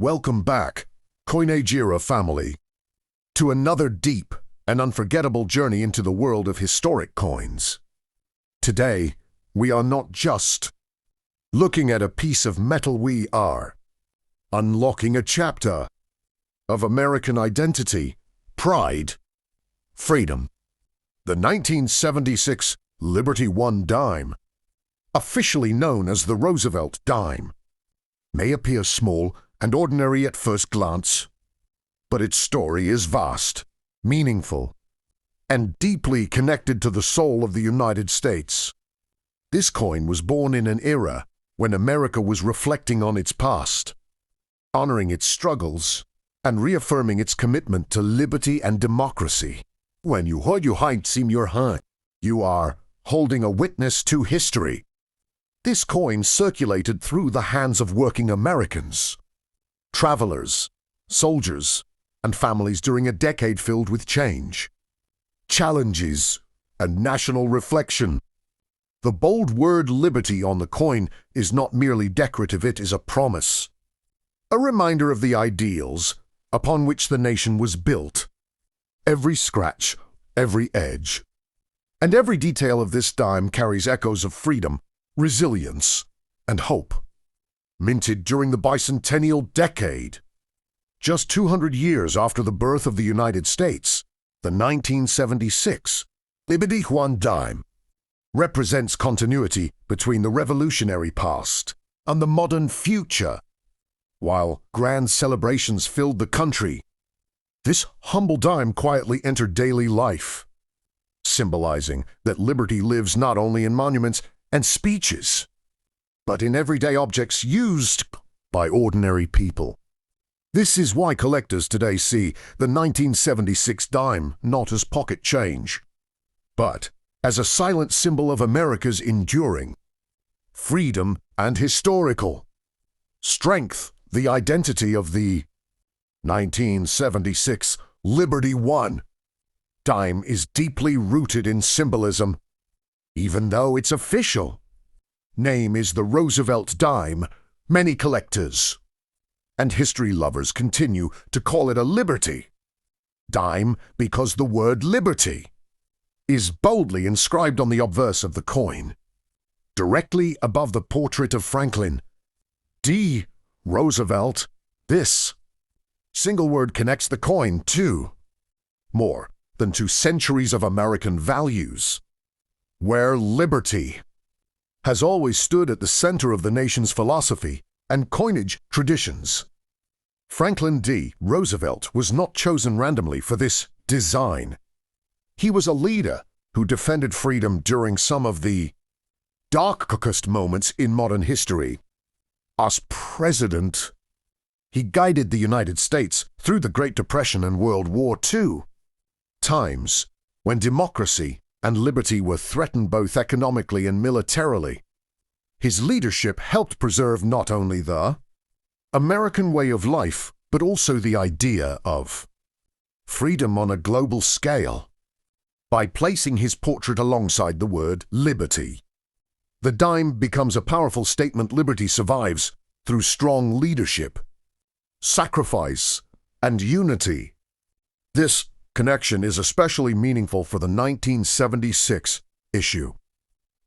Welcome back, Coinage Era family, to another deep and unforgettable journey into the world of historic coins. Today, we are not just looking at a piece of metal, we are unlocking a chapter of American identity, pride, freedom. The 1976 Liberty I dime, officially known as the Roosevelt dime, may appear small and ordinary at first glance, but its story is vast, meaningful, and deeply connected to the soul of the United States. This coin was born in an era when America was reflecting on its past, honoring its struggles, and reaffirming its commitment to liberty and democracy. When you hold your height seem your hand, you are holding a witness to history. This coin circulated through the hands of working Americans, travelers, soldiers, and families during a decade filled with change, challenges, and national reflection. The bold word liberty on the coin is not merely decorative, it is a promise, a reminder of the ideals upon which the nation was built. Every scratch, every edge, and every detail of this dime carries echoes of freedom, resilience, and hope. Minted during the Bicentennial decade, just 200 years after the birth of the United States, the 1976 Liberty I dime represents continuity between the revolutionary past and the modern future. While grand celebrations filled the country, this humble dime quietly entered daily life, symbolizing that liberty lives not only in monuments and speeches, but in everyday objects used by ordinary people. This is why collectors today see the 1976 dime not as pocket change, but as a silent symbol of America's enduring freedom and historical strength. The identity of the 1976 Liberty I dime is deeply rooted in symbolism. Even though its official name is the Roosevelt dime, many collectors and history lovers continue to call it a Liberty dime because the word liberty is boldly inscribed on the obverse of the coin, directly above the portrait of Franklin D. Roosevelt. This single word connects the coin to more than 2 centuries of American values, where liberty has always stood at the center of the nation's philosophy and coinage traditions. Franklin D. Roosevelt was not chosen randomly for this design. He was a leader who defended freedom during some of the darkest moments in modern history. As president, he guided the United States through the Great Depression and World War II, times when democracy and liberty were threatened both economically and militarily. His leadership helped preserve not only the American way of life, but also the idea of freedom on a global scale. By placing his portrait alongside the word liberty, the dime becomes a powerful statement. Liberty survives through strong leadership, sacrifice, and unity. This connection is especially meaningful for the 1976 issue,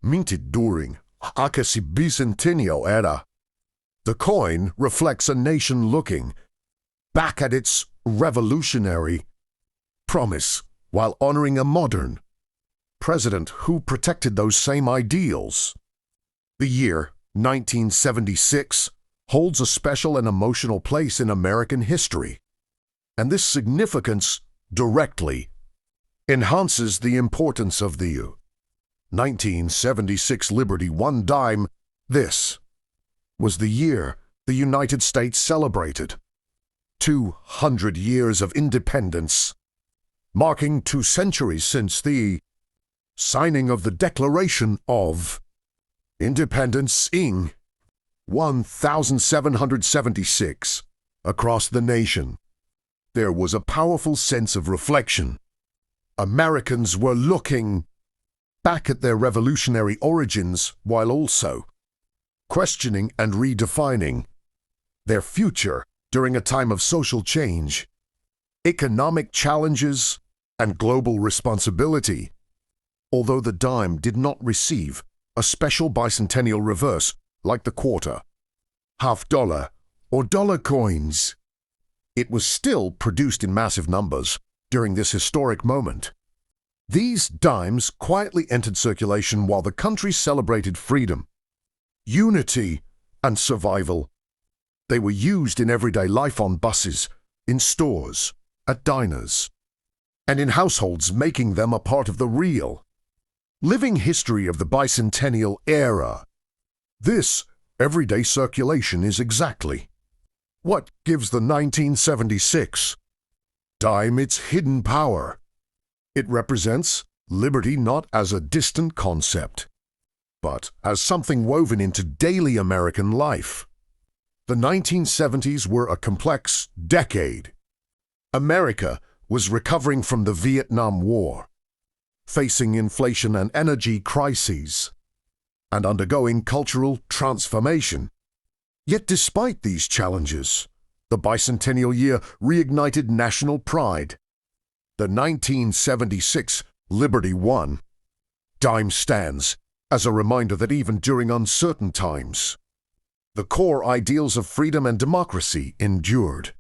minted during the Bicentennial era. The coin reflects a nation looking back at its revolutionary promise while honoring a modern president who protected those same ideals. The year 1976 holds a special and emotional place in American history, and this significance directly enhances the importance of the 1976 Liberty I dime. This was the year the United States celebrated 200 years of independence, marking 2 centuries since the signing of the Declaration of Independence in 1776. Across the nation, there was a powerful sense of reflection. Americans were looking back at their revolutionary origins while also questioning and redefining their future during a time of social change, economic challenges, and global responsibility. Although the dime did not receive a special bicentennial reverse like the quarter, half dollar, or dollar coins, it was still produced in massive numbers during this historic moment. These dimes quietly entered circulation while the country celebrated freedom, unity, and survival. They were used in everyday life on buses, in stores, at diners, and in households, making them a part of the real, living history of the bicentennial era. This everyday circulation is exactly what gives the 1976 dime its hidden power. It represents liberty not as a distant concept, but as something woven into daily American life. The 1970s were a complex decade. America was recovering from the Vietnam War, facing inflation and energy crises, and undergoing cultural transformation. Yet despite these challenges, the bicentennial year reignited national pride. The 1976 Liberty One dime stands as a reminder that even during uncertain times, the core ideals of freedom and democracy endured.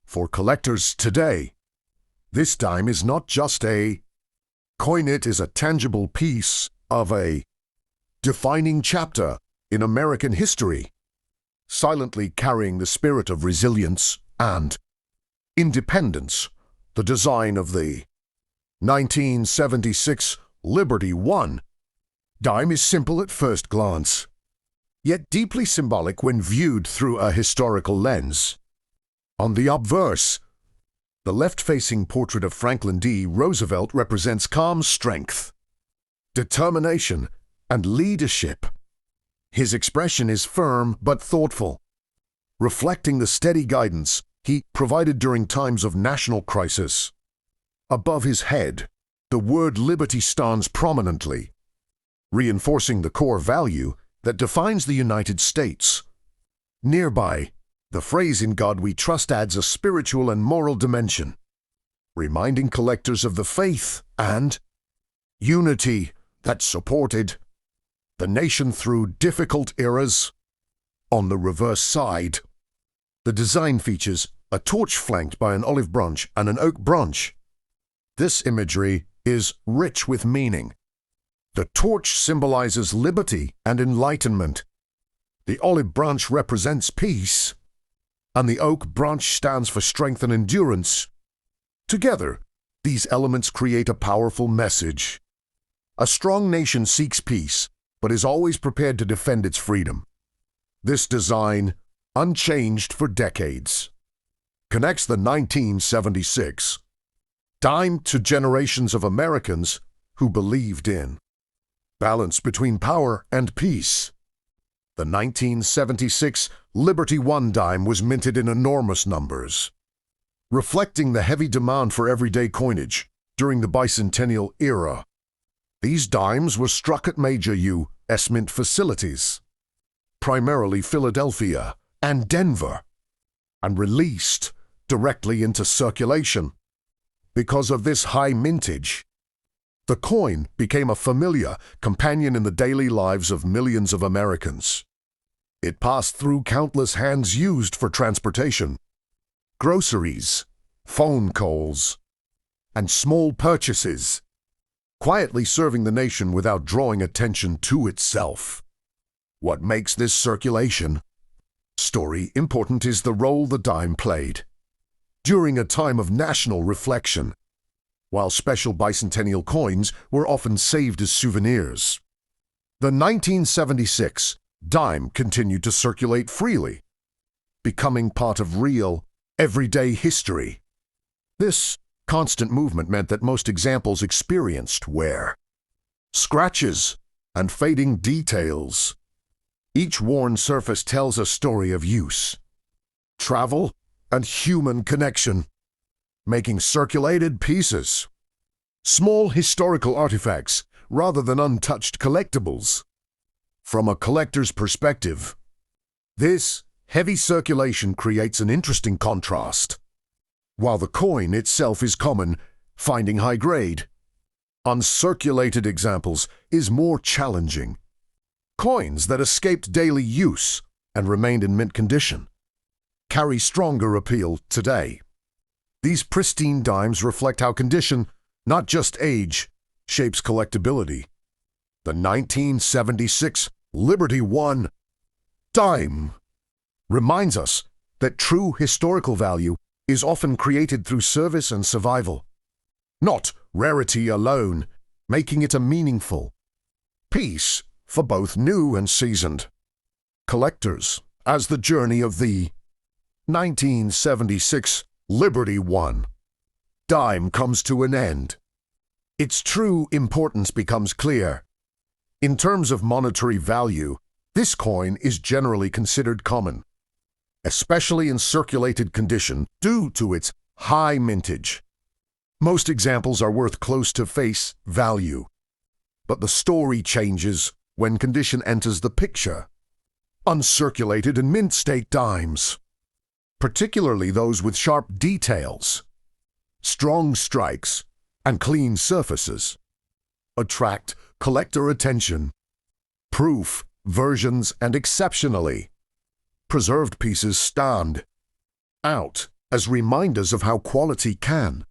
For collectors today, this dime is not just a coin, it is a tangible piece of a defining chapter in American history, silently carrying the spirit of resilience and independence. The design of the 1976 Liberty One dime is simple at first glance, yet deeply symbolic when viewed through a historical lens. On the obverse, the left-facing portrait of Franklin D. Roosevelt represents calm strength, determination, and leadership. His expression is firm but thoughtful, reflecting the steady guidance he provided during times of national crisis. Above his head, the word liberty stands prominently, reinforcing the core value that defines the United States. Nearby, the phrase "In God We Trust" adds a spiritual and moral dimension, reminding collectors of the faith and unity that supported the nation through difficult eras. On the reverse side, the design features a torch flanked by an olive branch and an oak branch. This imagery is rich with meaning. The torch symbolizes liberty and enlightenment. The olive branch represents peace, and the oak branch stands for strength and endurance. Together, these elements create a powerful message. A strong nation seeks peace, but is always prepared to defend its freedom. This design, unchanged for decades, connects the 1976 dime to generations of Americans who believed in balance between power and peace. The 1976 Liberty One dime was minted in enormous numbers, reflecting the heavy demand for everyday coinage during the bicentennial era. These dimes were struck at major U.S. mint facilities, primarily Philadelphia and Denver, and released directly into circulation. Because of this high mintage, the coin became a familiar companion in the daily lives of millions of Americans. It passed through countless hands used for transportation, groceries, phone calls, and small purchases, quietly serving the nation without drawing attention to itself. What makes this circulation story important is the role the dime played during a time of national reflection. While special bicentennial coins were often saved as souvenirs, the 1976 dime continued to circulate freely, becoming part of real, everyday history. This constant movement meant that most examples experienced wear, scratches, and fading details. Each worn surface tells a story of use, travel, and human connection, making circulated pieces small historical artifacts rather than untouched collectibles. From a collector's perspective, this heavy circulation creates an interesting contrast. While the coin itself is common, finding high grade, uncirculated examples is more challenging. Coins that escaped daily use and remained in mint condition carry stronger appeal today. These pristine dimes reflect how condition, not just age, shapes collectability. The 1976 Liberty I dime reminds us that true historical value is often created through service and survival, not rarity alone, making it a meaningful piece for both new and seasoned collectors as the journey of the 1976 Liberty I dime comes to an end. Its true importance becomes clear. In terms of monetary value, this coin is generally considered common, especially in circulated condition due to its high mintage. Most examples are worth close to face value, but the story changes when condition enters the picture. Uncirculated and mint state dimes, particularly those with sharp details, strong strikes, and clean surfaces, attract collector attention. Proof versions and exceptionally preserved pieces stand out as reminders of how quality can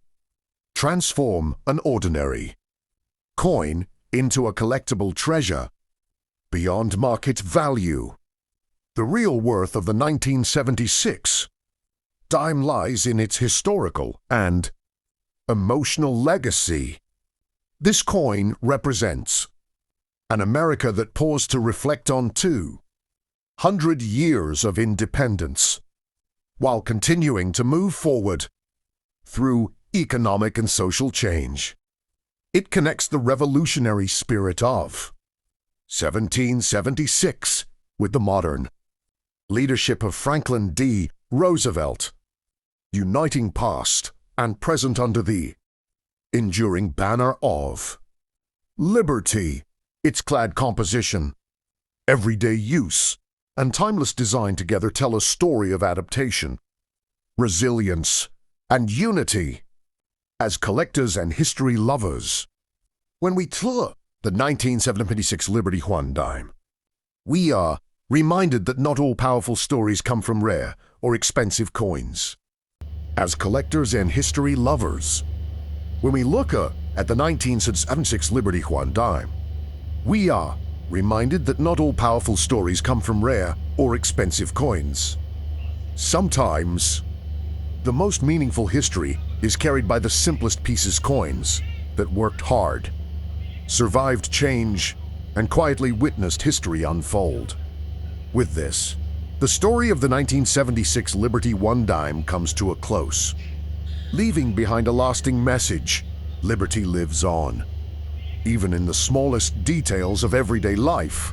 transform an ordinary coin into a collectible treasure beyond market value. The real worth of the 1976 dime lies in its historical and emotional legacy. This coin represents an America that paused to reflect on 200 years of independence, while continuing to move forward through economic and social change. It connects the revolutionary spirit of 1776 with the modern leadership of Franklin D. Roosevelt, uniting past and present under the enduring banner of liberty. Its clad composition, everyday use, and timeless design together tell a story of adaptation, resilience, and unity. As collectors and history lovers, when we tour the 1976 Liberty I dime, we are reminded that not all powerful stories come from rare or expensive coins. As collectors and history lovers, when we look at the 1976 Liberty I dime, we are reminded that not all powerful stories come from rare or expensive coins. Sometimes, the most meaningful history is carried by the simplest pieces coins that worked hard, survived change, and quietly witnessed history unfold. With this, the story of the 1976 Liberty I dime comes to a close, leaving behind a lasting message: liberty lives on, even in the smallest details of everyday life.